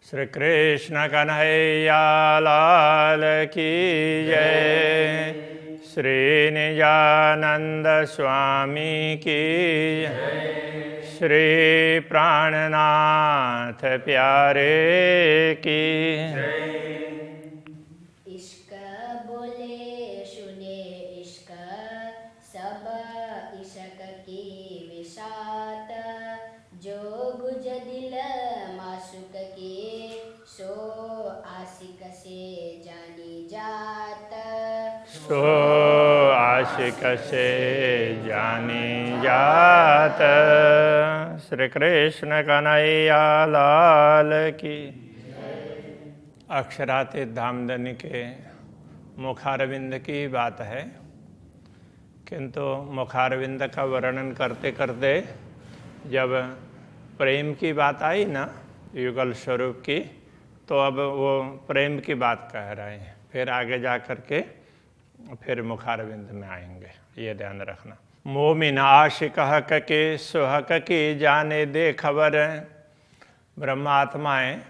श्री कृष्ण कन्हैया लाल की जय। श्री निजानंद स्वामी की जय। श्री प्राणनाथ प्यारे की जय। इश्क बोले सुने इश्क सब इश्क की विसात, जो गुज दिल माशुक की सो आशिक से जानी जात। सो आशिक से जानी जात। श्री कृष्ण कन्हैया लाल की। अक्षरातीत धामधनी के मुखारविंद की बात है, किंतु मुखारविंद का वर्णन करते करते जब प्रेम की बात आई ना, युगल स्वरूप की, तो अब वो प्रेम की बात कह रहे हैं। फिर आगे जा कर के फिर मुखारविंद में आएंगे, ये ध्यान रखना। मोमिन आशिक हक के सुहक की जाने दे खबर। ब्रह्मात्माएं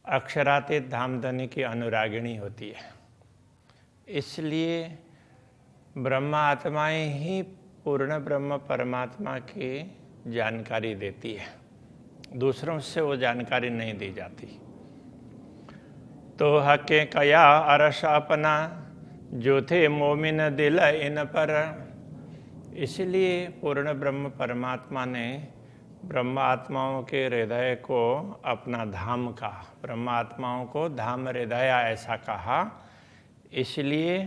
अक्षरातीत धामधनी की अनुरागिणी होती है, इसलिए ब्रह्मात्माएं ही पूर्ण ब्रह्म परमात्मा की जानकारी देती है, दूसरों से वो जानकारी नहीं दी जाती। तो हके कया अरस अपना, जो थे मोमिन दिल इन पर। इसलिए पूर्ण ब्रह्म परमात्मा ने ब्रह्मात्माओं के हृदय को अपना धाम कहा, ब्रह्मात्माओं को धाम हृदय ऐसा कहा, इसलिए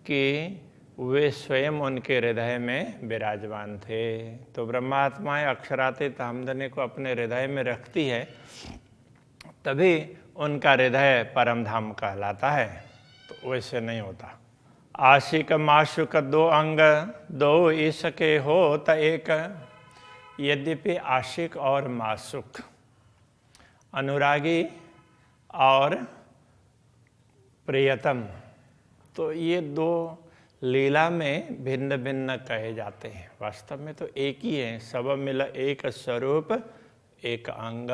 कि वे स्वयं उनके हृदय में विराजमान थे। तो ब्रह्मात्माएं अक्षरातीत धामधनी को अपने हृदय में रखती है, तभी उनका हृदय परम धाम कहलाता है। तो वैसे नहीं होता। आशिक माशुक दो अंग, दो इसके हो त एक। यद्यपि आशिक और माशुक, अनुरागी और प्रियतम, तो ये दो लीला में भिन्न भिन्न कहे जाते हैं। वास्तव में तो एक ही है, सब मिला एक स्वरूप एक अंग।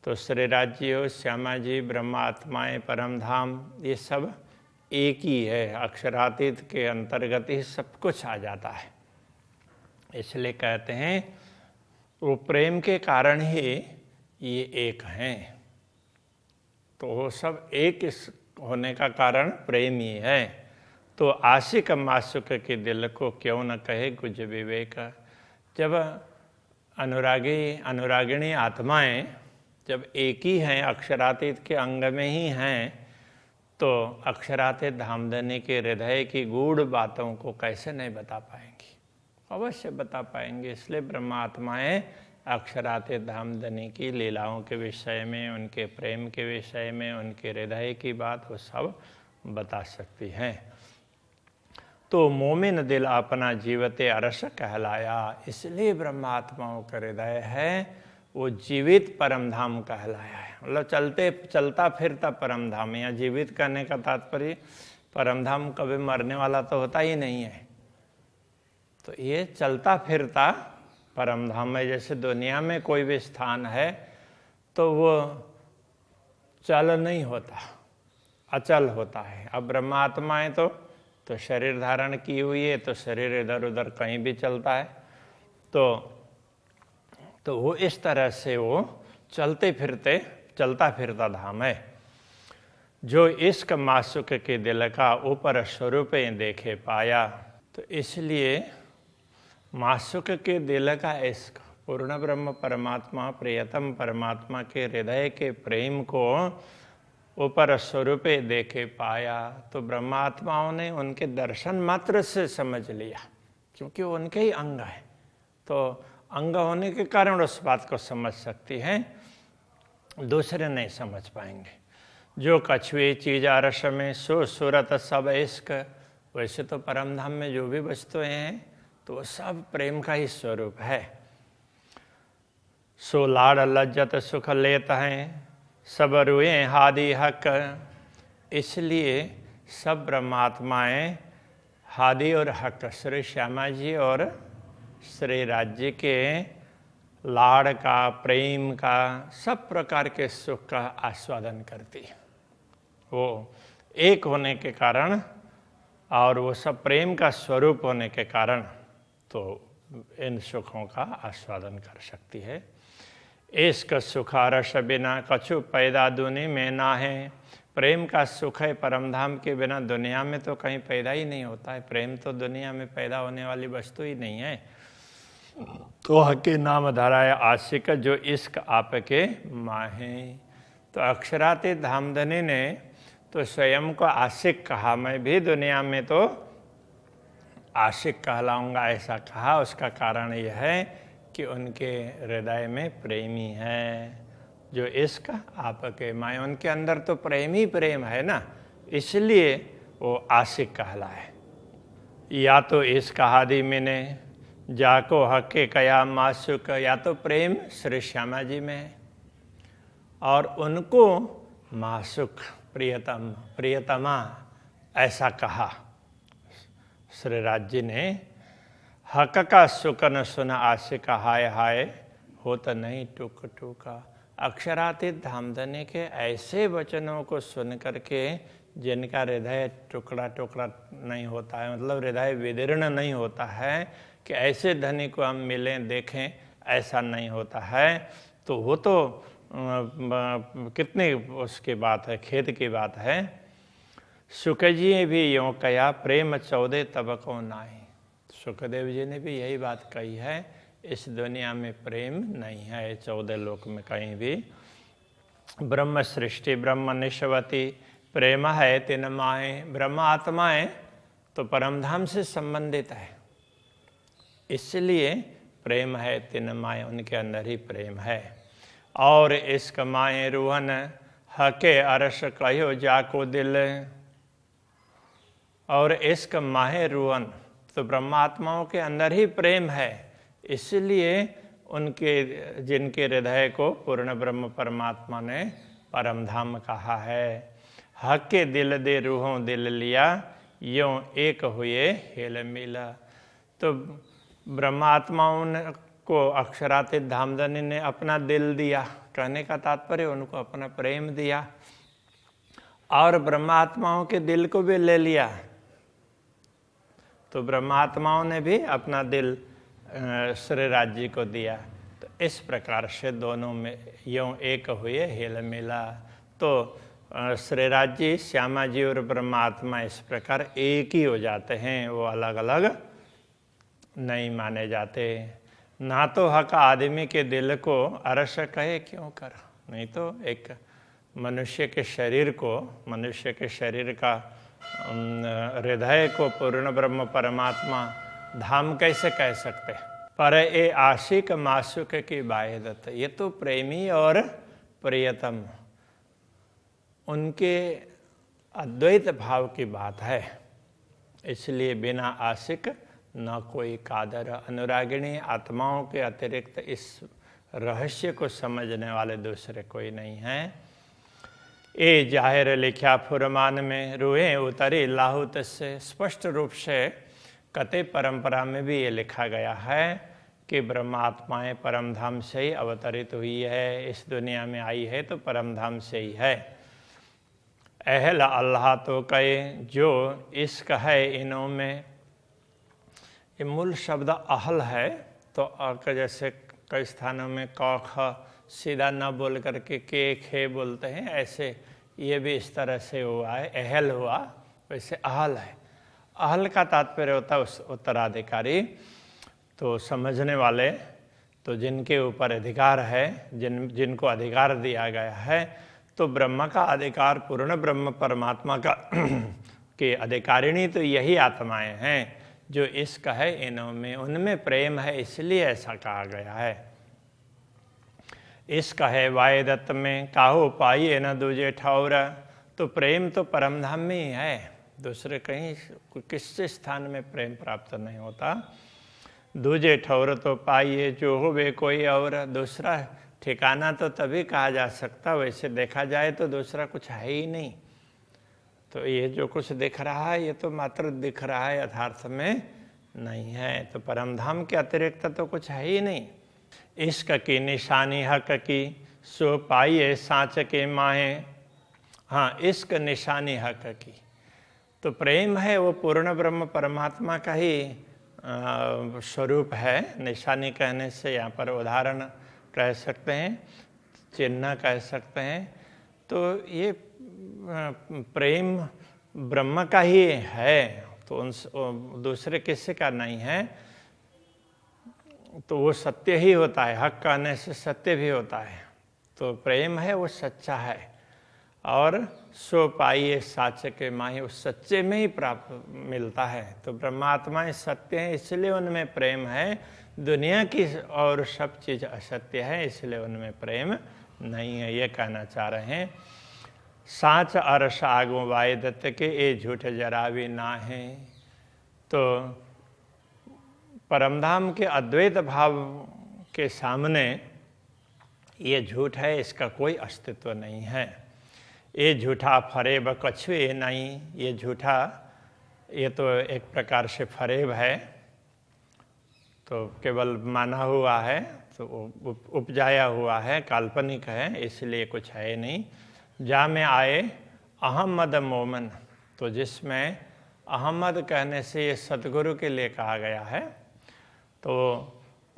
तो श्री राज्य, श्यामा जी, ब्रह्मात्माएं, परम धाम, ये सब एक ही है। अक्षरातीत के अंतर्गत ही सब कुछ आ जाता है। इसलिए कहते हैं वो प्रेम के कारण ही ये एक हैं। तो वो सब एक होने का कारण प्रेम ही है। तो आशिक माशुक के दिल को क्यों न कहे गुज विवेक। जब अनुरागिणी आत्माएं जब एक ही हैं, अक्षरातीत के अंग में ही हैं, तो अक्षरातीत धामधनी के हृदय की गूढ़ बातों को कैसे नहीं बता पाएंगी? अवश्य बता पाएंगे। इसलिए ब्रह्मात्माएं अक्षरातीत धामधनी की लीलाओं के विषय में, उनके प्रेम के विषय में, उनके हृदय की बात वो सब बता सकती हैं। तो मोमिन दिल अपना जीवते अरस कहलाया, इसलिए ब्रह्मात्माओं का हृदय है वो जीवित परमधाम कहलाया है। मतलब चलता फिरता परमधाम। या जीवित करने का तात्पर्य परमधाम कभी मरने वाला तो होता ही नहीं है। तो ये चलता फिरता परमधाम है। जैसे दुनिया में कोई भी स्थान है तो वो चल नहीं होता, अचल होता है। अब ब्रह्मात्माएं तो शरीर धारण की हुई है, तो शरीर इधर उधर कहीं भी चलता है। तो वो इस तरह से वो चलता फिरता धाम है। जो इश्क माशुक के दिल का ऊपर स्वरूप देखे पाया। तो इसलिए माशुक के दिल का इश्क, पूर्ण ब्रह्म परमात्मा, प्रियतम परमात्मा के हृदय के प्रेम को ऊपर स्वरूप देखे पाया। तो ब्रह्मात्माओं ने उनके दर्शन मात्र से समझ लिया, क्योंकि वो उनके ही अंग है। तो अंग होने के कारण उस बात को समझ सकती हैं, दूसरे नहीं समझ पाएंगे। जो कछुए चीज अरस में सो सूरत सब इश्क। वैसे तो परमधाम में जो भी वस्तुएं हैं तो वो सब प्रेम का ही स्वरूप है। सो लाड़ लज्जत सुख लेत हैं, सब रुए हादि हक। इसलिए सब ब्रह्मात्माएं हादि और हक, श्री श्यामा जी और श्री राज्य के लाड़ का, प्रेम का, सब प्रकार के सुख का आस्वादन करती है। वो एक होने के कारण और वो सब प्रेम का स्वरूप होने के कारण तो इन सुखों का आस्वादन कर सकती है। इश्क सुख रस बिना कछु पैदा दुनि में ना है। प्रेम का सुख है परमधाम के बिना दुनिया में तो कहीं पैदा ही नहीं होता है। प्रेम तो दुनिया में पैदा होने वाली वस्तु ही नहीं है। तो हके नाम धराए आशिक जो इश्क आपके माहे। तो अक्षरातीत धामधनी ने तो स्वयं को आशिक कहा। मैं भी दुनिया में तो आशिक कहलाऊंगा ऐसा कहा। उसका कारण यह है कि उनके हृदय में प्रेमी है जो इश्क आपके माए। उनके अंदर तो प्रेम ही प्रेम है ना, इसलिए वो आशिक कहलाए। या तो इश्क हादि मैंने जाको हके कया मासुक, या तो प्रेम श्री श्यामा जी में है और उनको मासुक प्रियतम प्रियतमा ऐसा कहा। श्री राज जी ने हक का सुख न सुना आशिक हाय हाय होत नहीं टूक टूका। अक्षरातीत धामधनी के ऐसे वचनों को सुन करके जिनका हृदय टुकड़ा टुकड़ा नहीं होता है, मतलब हृदय विदीर्ण नहीं होता है कि ऐसे धनी को हम मिलें देखें, ऐसा नहीं होता है, तो वो तो कितनी उसकी बात है, खेद की बात है। सुख जी ने भी यूँ कहा प्रेम 14 तबकों नाहीं। सुखदेव जी ने भी यही बात कही है, इस दुनिया में प्रेम नहीं है 14 लोक में कहीं भी। ब्रह्म सृष्टि ब्रह्म निष्वती प्रेम है तिन माए। ब्रह्म आत्माएं तो परमधाम से संबंधित है, इसलिए प्रेम है तिन माए, उनके अंदर ही प्रेम है। और इश्क माए रूहन हके अरस कहो जाको दिल। और इश्क माहे रूहन तो ब्रह्मात्माओं के अंदर ही प्रेम है, इसलिए उनके जिनके हृदय को पूर्ण ब्रह्म परमात्मा ने परमधाम कहा है। हक के दिल दे रूहों दिल लिया यों एक हुए हेल मिला। तो ब्रह्मात्माओं को अक्षरातीत धामधनी ने अपना दिल दिया, कहने का तात्पर्य उनको अपना प्रेम दिया, और ब्रह्मात्माओं के दिल को भी ले लिया। तो ब्रह्मात्माओं ने भी अपना दिल श्री राज जी को दिया। तो इस प्रकार से दोनों में यूँ एक हुए हेल मिला। तो श्री राज जी, श्यामा जी और ब्रह्मात्मा इस प्रकार एक ही हो जाते हैं, वो अलग अलग नहीं माने जाते। ना तो हक आदमी के दिल को अरस कहे क्यों कर। नहीं तो एक मनुष्य के शरीर को, मनुष्य के शरीर का हृदय को पूर्ण ब्रह्म परमात्मा धाम कैसे कह सकते। पर ए आशिक मासुक की बायदत, ये तो प्रेमी और प्रियतम उनके अद्वैत भाव की बात है, इसलिए बिना आशिक न कोई कादर। अनुरागिणी आत्माओं के अतिरिक्त इस रहस्य को समझने वाले दूसरे कोई नहीं हैं। ए जाहिर लिखा फुरमान में रूहें उतरी लाहुत से। स्पष्ट रूप से कते परंपरा में भी ये लिखा गया है कि ब्रह्मात्माएं परमधाम से ही अवतरित हुई है, इस दुनिया में आई है तो परमधाम से ही है। अहल अल्लाह तो कहे जो इश्क है इनों में। ये मूल शब्द अहल है, तो जैसे कई स्थानों में क ख सीधा न बोल करके के खे बोलते हैं, ऐसे ये भी इस तरह से हुआ है, अहल हुआ, वैसे अहल है। अहल का तात्पर्य होता है उत्तराधिकारी। तो समझने वाले, तो जिनके ऊपर अधिकार है, जिनको अधिकार दिया गया है, तो ब्रह्म का अधिकार पूर्ण ब्रह्म परमात्मा का के अधिकारिणी तो यही आत्माएं हैं जो इश्क है इनों में, उनमें प्रेम है, इसलिए ऐसा कहा गया है। इश्क है वायदत्त में काहो पाइए न दूजे ठौर। तो प्रेम तो परमधाम में ही है, दूसरे कहीं किसी स्थान में प्रेम प्राप्त नहीं होता। दूजे ठौर तो पाइए जो हो वे कोई और। दूसरा ठिकाना तो तभी कहा जा सकता, वैसे देखा जाए तो दूसरा कुछ है ही नहीं। तो ये जो कुछ दिख रहा है ये तो मात्र दिख रहा है, यथार्थ में नहीं है। तो परमधाम के अतिरिक्त तो कुछ है ही नहीं। इश्क की निशानी हक की, सो पाइए साँच के माहे। हाँ, इश्क निशानी हक की, तो प्रेम है वो पूर्ण ब्रह्म परमात्मा का ही स्वरूप है। निशानी कहने से यहाँ पर उदाहरण कह सकते हैं, चिन्ह कह सकते हैं। तो ये प्रेम ब्रह्म का ही है, तो उन दूसरे किसी का नहीं है। तो वो सत्य ही होता है, हक कहने से सत्य भी होता है। तो प्रेम है वो सच्चा है, और सो पाइए साच के माही, उस सच्चे में ही प्राप्त मिलता है। तो ब्रह्मात्माएं सत्य हैं, इसलिए उनमें प्रेम है। दुनिया की और सब चीज़ असत्य है, इसलिए उनमें प्रेम नहीं है, ये कहना चाह रहे हैं। साच अरस आगो वाय दत्त के, ये झूठ जरा भी ना है। तो परमधाम के अद्वैत भाव के सामने ये झूठ है, इसका कोई अस्तित्व नहीं है। ये झूठा फरेब कछुए नहीं, ये झूठा, ये तो एक प्रकार से फरेब है, तो केवल माना हुआ है, तो उपजाया हुआ है, काल्पनिक है, इसलिए कुछ है नहीं। जा में आए अहमद मोमन, तो जिसमें अहमद कहने से ये सदगुरु के लिए कहा गया है। तो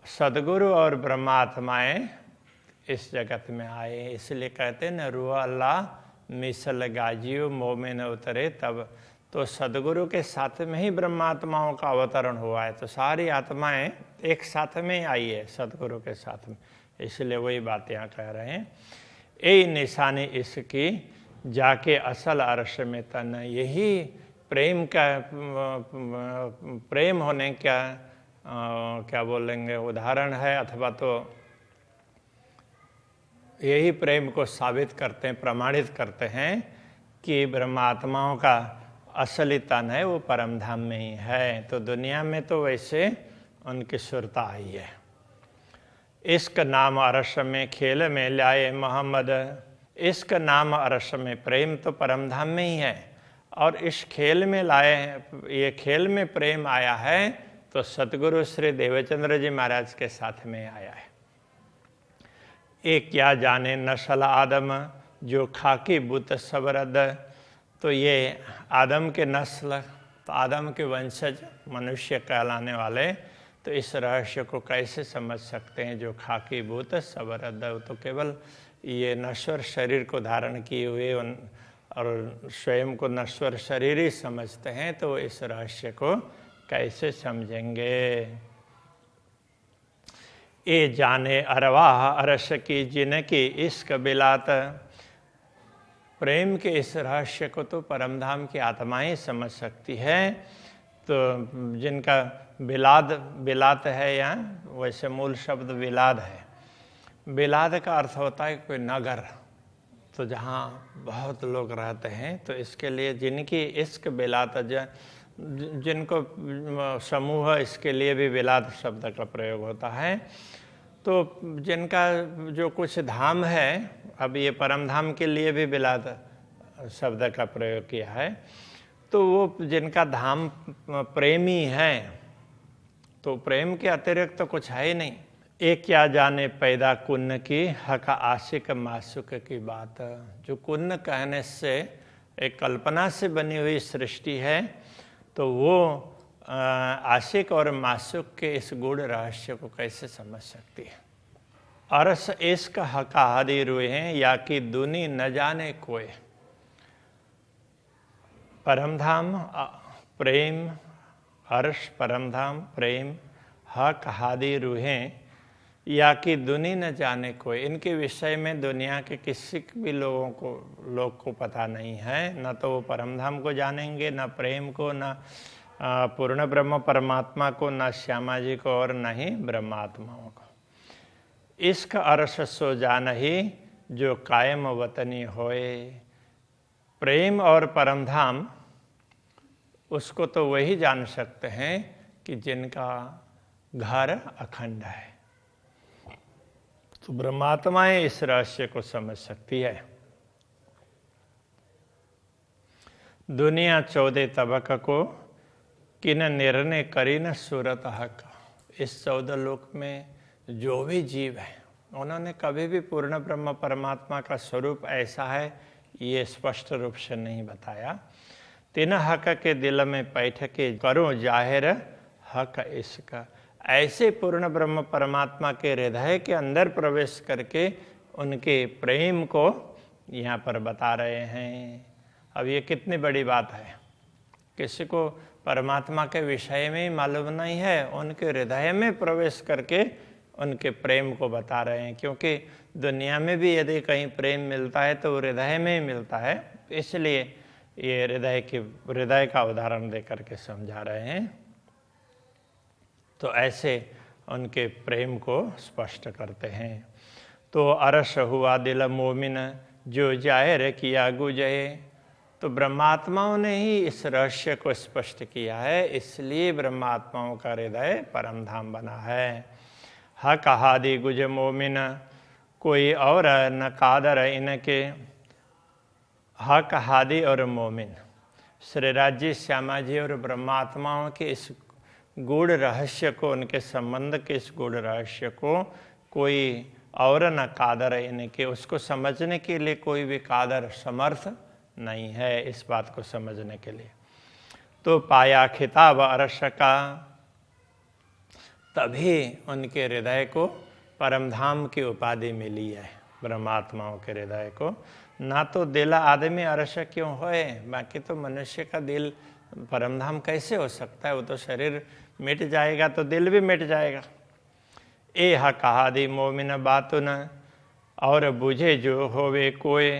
सदगुरु और ब्रह्मात्माएं इस जगत में आए, इसलिए कहते हैं न रूह अल्लाह मिसल गाजियो मोमिन उतरे तब। तो सदगुरु के साथ में ही ब्रह्मात्माओं का अवतरण हुआ है। तो सारी आत्माएं एक साथ में आई है सदगुरु के साथ में, इसलिए वही बात यहाँ कह रहे हैं। ए निशानी इसकी जाके असल अर्श में तन, यही प्रेम का, प्रेम होने का क्या बोलेंगे उदाहरण है, अथवा तो यही प्रेम को साबित करते हैं, प्रमाणित करते हैं कि ब्रह्मात्माओं का असली तन है वो परमधाम में ही है। तो दुनिया में तो वैसे उनकी सुरता आई है। इश्क नाम अरस में खेल में लाए मोहम्मद, इश्क नाम अरस में, प्रेम तो परमधाम में ही है, और इस खेल में लाए, ये खेल में प्रेम आया है तो सतगुरु श्री देवचंद्र जी महाराज के साथ में आया है। एक क्या जाने नस्ल आदम जो खाकी बुत सबरद, तो ये आदम के नस्ल, तो आदम के वंशज मनुष्य कहलाने वाले, तो इस रहस्य को कैसे समझ सकते हैं जो खाकी भूत सबरद, तो केवल ये नश्वर शरीर को धारण किए हुए और स्वयं को नश्वर शरीर ही समझते हैं, तो इस रहस्य को कैसे समझेंगे। ये जाने अरवाह अरस की जिनकी इश्क बिलात, प्रेम के इस रहस्य को तो परमधाम की आत्माएं समझ सकती है। तो जिनका बिलात है, यहाँ वैसे मूल शब्द बिलाद है। बिलाद का अर्थ होता है कोई नगर, तो जहाँ बहुत लोग रहते हैं, तो इसके लिए जिनकी इश्क बिलात, जिनको समूह, इसके लिए भी बिलाद शब्द का प्रयोग होता है। तो जिनका जो कुछ धाम है, अब ये परमधाम के लिए भी बिलाद शब्द का प्रयोग किया है, तो वो जिनका धाम प्रेमी है, तो प्रेम के अतिरिक्त तो कुछ है ही नहीं। एक क्या जाने पैदा कुन्न की हक आशिक मासुक की बात, जो कुन्न कहने से एक कल्पना से बनी हुई सृष्टि है, तो वो आशिक और मासुक के इस गूढ़ रहस्य को कैसे समझ सकती है। अरस इश्क हका हादी रुए हैं या कि दुनी न जाने कोई, परमधाम प्रेम, अर्श परमधाम प्रेम, हक हादी रूहें या कि दुनी न जाने कोई, इनके विषय में दुनिया के किसी भी लोग को पता नहीं है। न तो वो परमधाम को जानेंगे, न प्रेम को, न पूर्ण ब्रह्म परमात्मा को, न श्यामा जी को, और न ही ब्रह्मात्माओं को। इश्क अर्श सो जान ही जो कायम वतनी होए, प्रेम और परमधाम उसको तो वही जान सकते हैं कि जिनका घर अखंड है। तो ब्रह्मात्माएं इस रहस्य को समझ सकती है। दुनिया 14 तबक को किन निर्णय करी न सूरत हक, इस 14 लोक में जो भी जीव है उन्होंने कभी भी पूर्ण ब्रह्म परमात्मा का स्वरूप ऐसा है ये स्पष्ट रूप से नहीं बताया। तीन हक के दिल में बैठ के करो जाहिर हक इसका, ऐसे पूर्ण ब्रह्म परमात्मा के हृदय के अंदर प्रवेश करके उनके प्रेम को यहाँ पर बता रहे हैं। अब ये कितनी बड़ी बात है, किसी को परमात्मा के विषय में ही मालूम नहीं है, उनके हृदय में प्रवेश करके उनके प्रेम को बता रहे हैं। क्योंकि दुनिया में भी यदि कहीं प्रेम मिलता है तो हृदय में ही मिलता है, इसलिए ये हृदय का उदाहरण दे करके समझा रहे हैं। तो ऐसे उनके प्रेम को स्पष्ट करते हैं। तो अरस हुआ दिल मोमिन जो जाहिर किया गुजये, तो ब्रह्मात्माओं ने ही इस रहस्य को स्पष्ट किया है, इसलिए ब्रह्मात्माओं का हृदय परम धाम बना है। हक हादि गुज मोमिन कोई और न कादर इनके, हक हादि और मोमिन श्री राज्य श्यामा जी और ब्रह्मात्माओं के इस गूढ़ रहस्य को, उनके संबंध के इस गूढ़ रहस्य को कोई और न कादर इनके, उसको समझने के लिए कोई भी कादर समर्थ नहीं है इस बात को समझने के लिए। तो पाया खिताब अरस का, तभी उनके हृदय को परमधाम की उपाधि मिली है ब्रह्मात्माओं के हृदय को। ना तो दिल आदमी अरस क्यों होए, बाकी तो मनुष्य का दिल परमधाम कैसे हो सकता है, वो तो शरीर मिट जाएगा तो दिल भी मिट जाएगा। ए हक हादि मोमिन बातुन और बुझे जो होवे कोय,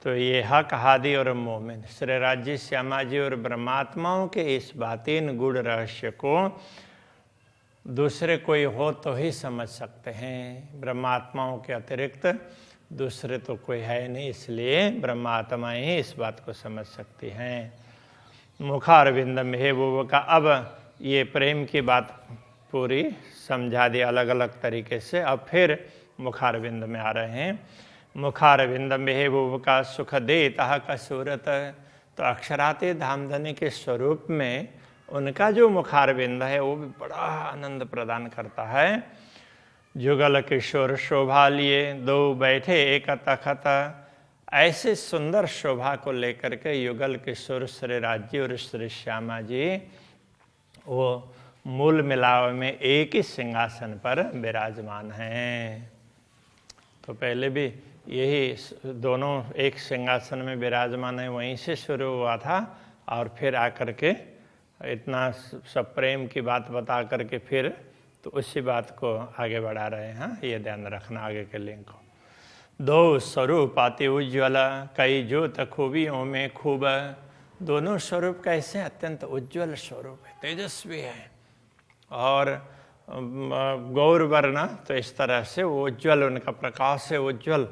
तो ये हक हादि और मोमिन श्री राज्य श्यामा जी और ब्रह्मात्माओं के इस बातीन गुड़ रहस्य को दूसरे कोई हो तो ही समझ सकते हैं, ब्रह्मात्माओं के अतिरिक्त दूसरे तो कोई है नहीं, इसलिए ब्रह्मात्माएं ही इस बात को समझ सकती हैं। मुखारविंद महबूब का, अब ये प्रेम की बात पूरी समझा दी अलग अलग तरीके से, अब फिर मुखारविंद में आ रहे हैं। मुखारविंद महबूब का सुख देता का सूरत, तो अक्षराते धामधनी के स्वरूप में उनका जो मुखारविंद है वो भी बड़ा आनंद प्रदान करता है। जुगल किशोर शोभा लिए दो बैठे एक तखत, ऐसे सुंदर शोभा को लेकर के युगल किशोर श्री राज्य और श्री श्यामा जी वो मूल मिलाव में एक ही सिंहासन पर विराजमान हैं। तो पहले भी यही दोनों एक सिंहासन में विराजमान है, वहीं से शुरू हुआ था और फिर आकर के इतना सब प्रेम की बात बता करके फिर तो उसी बात को आगे बढ़ा रहे हैं। ये ध्यान रखना आगे के लिंक को। दो स्वरूप अति उज्ज्वल कई ज्योत खूबियों में खूब, दोनों स्वरूप कैसे अत्यंत उज्ज्वल स्वरूप है, तेजस्वी है और गौर वर्ण, तो इस तरह से वो उज्ज्वल, उनका प्रकाश है उज्ज्वल।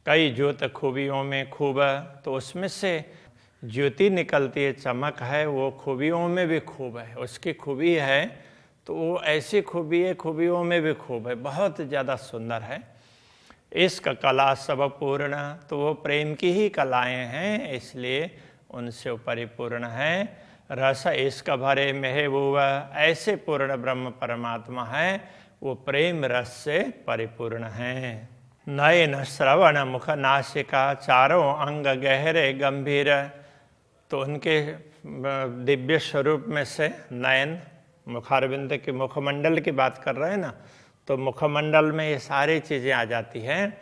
कई ज्योत खूबियों में खूब, तो उसमें से ज्योति निकलती है, चमक है, वो खूबियों में भी खूब है, उसकी खूबी है तो वो ऐसी खूबी है, खूबियों में भी खूब है, बहुत ज़्यादा सुंदर है। इश्क कला सब पूर्ण, तो वो प्रेम की ही कलाएं हैं, इसलिए उनसे परिपूर्ण है। रस इश्क भरे महबूबा, ऐसे पूर्ण ब्रह्म परमात्मा है, वो प्रेम रस से परिपूर्ण है। नयन श्रवण मुख नासिका चारों अंग गहरे गंभीर, तो उनके दिव्य स्वरूप में से नयन, मुखारविंद के मुखमंडल की बात कर रहे हैं ना, तो मुखमंडल में ये सारी चीज़ें आ जाती हैं।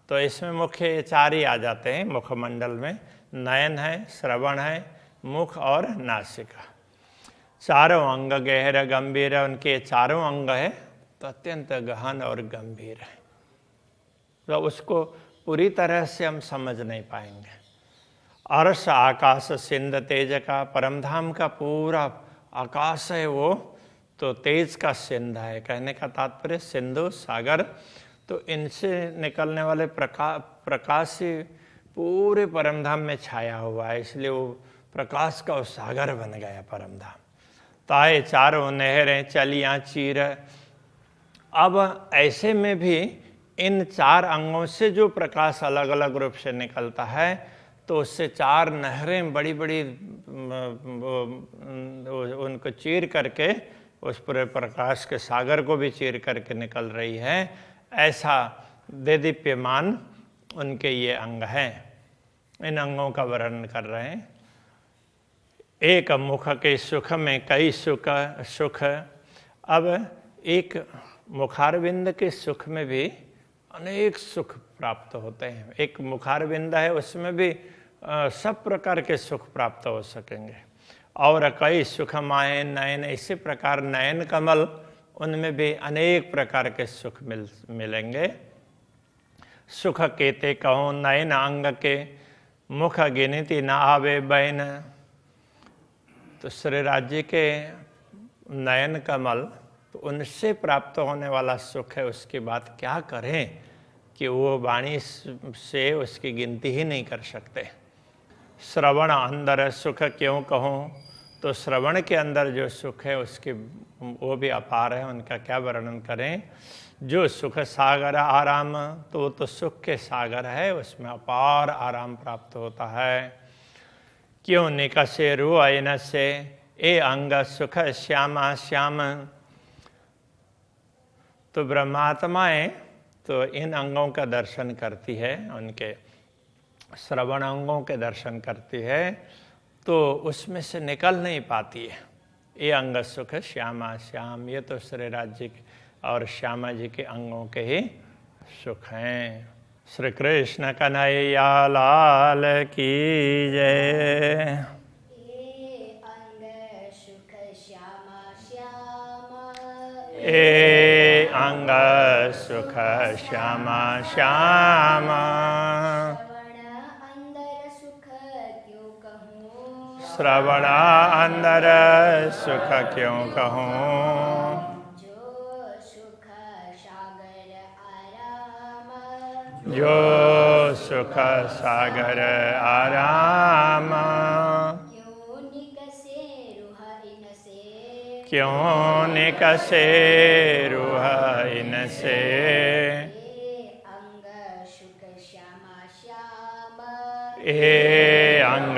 तो इसमें मुख्य ये चार ही आ जाते हैं मुखमंडल में, नयन है, श्रवण है, मुख और नासिका। चारों अंग गहर गंभीर, उनके चारों अंग है तो अत्यंत गहन और गंभीर है, तो उसको पूरी तरह से हम समझ नहीं पाएंगे। अर्श आकाश सिंध तेज का, परमधाम का पूरा आकाश है वो तो तेज का सिंध है, कहने का तात्पर्य सिंधु सागर, तो इनसे निकलने वाले प्रकाश से पूरे परमधाम में छाया हुआ है, इसलिए वो प्रकाश का सागर बन गया परमधाम। ताए चारों नहरें चलियाँ चीर, अब ऐसे में भी इन चार अंगों से जो प्रकाश अलग अलग रूप से निकलता है, तो उससे चार नहरें बड़ी बड़ी उनको चीर करके उस पूरे प्रकाश के सागर को भी चीर करके निकल रही है, ऐसा देदीप्यमान उनके ये अंग हैं। इन अंगों का वर्णन कर रहे हैं। एक मुख के सुख में कई सुख। अब एक मुखारविंद के सुख में भी अनेक सुख प्राप्त होते हैं। एक मुखारविंद है, उसमें भी सब प्रकार के सुख प्राप्त हो सकेंगे। और कई सुख माए नयन, इसी प्रकार नयन कमल, उनमें भी अनेक प्रकार के सुख मिलेंगे। सुख केते कहो नयन अंग के, मुख गिनती न आवे बैन। तो श्री राज्य के नयन कमल, तो उनसे प्राप्त होने वाला सुख है, उसकी बात क्या करें कि वो वाणी से उसकी गिनती ही नहीं कर सकते। श्रवण अंदर सुख क्यों कहूँ, तो श्रवण के अंदर जो सुख है उसकी वो भी अपार है, उनका क्या वर्णन करें। जो सुख सागर आराम, तो वो तो सुख के सागर है, उसमें अपार आराम प्राप्त होता है। क्यों निकसे रुआयन से, ए अंग सुख श्यामा श्याम। तो ब्रह्मात्माएं तो इन अंगों का दर्शन करती है, उनके श्रवण अंगों के दर्शन करती है, तो उसमें से निकल नहीं पाती है। ये अंग सुख श्यामा श्याम, ये तो श्री राज्य और श्यामा जी के अंगों के ही सुख हैं। श्री कृष्ण कन्हैया लाल की जय। ए अंग सुख श्यामा श्यामा। श्रवण अंदर सुख क्यों कहूँ, जो सुख सागर आराम। क्यों निकसे रूह इनसे, ए अंग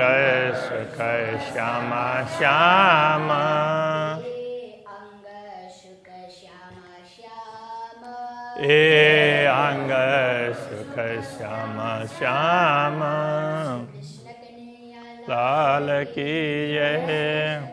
सुख श्यामा श्यामा। ए अंग सुख श्यामा श्यामा। लाल की जय।